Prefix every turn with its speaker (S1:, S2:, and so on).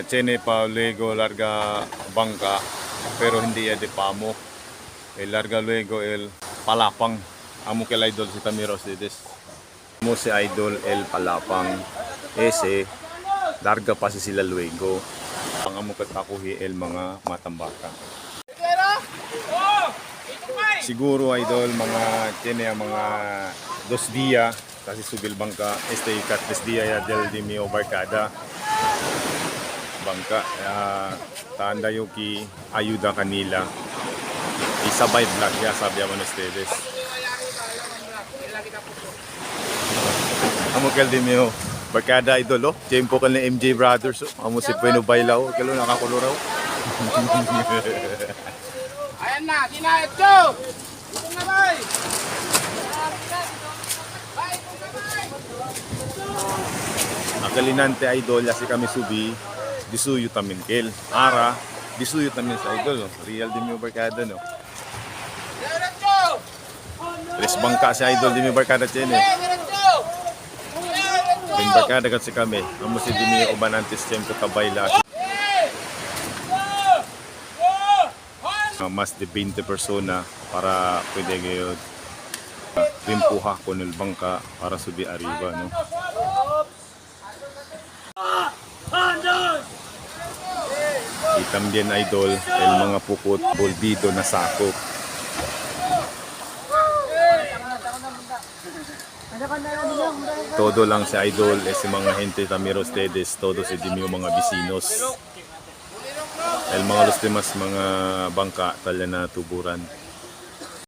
S1: Tiene pa luego larga bangka, pero hindi ya de pamo. Larga luego el palapang. Amo que el idol si Tamiro Cedes. Amo si idol el palapang. Ese, larga pa si sila luego. Ang amo katakuhi el mga matambaka. Siguro idol mga tiene mga 2 dia kasi subil bangka este kat 3 dia ya del di mio barkada bangka tanda yung ki ayuda kanila isabay vlog ya sabi naman ustedes amo kel di mio barkada idol tiempo kan ni MJ Brothers amo si Bueno Bailaw kalo nakakuluraw.
S2: Ayan na, kinahit ko! Ito na bay!
S1: Akalinante idol ya si kami subi disuyo tamin kel ara disuyo tamin sa idol real di mi barkada no tres bangka si idol di mi barkada chene din barkada kat si kami amo si di mi uban antes tiempo kabayla mas de 20 persona para pwede kayo rimpuha con el bangka para subi arriba no. Y también idol el mga pukot bolbido na sako. Todo lang si idol si mga gente Tamiro ustedes todo si Dimio mga vecinos. El mga los demás mga bangka talya na tuburan.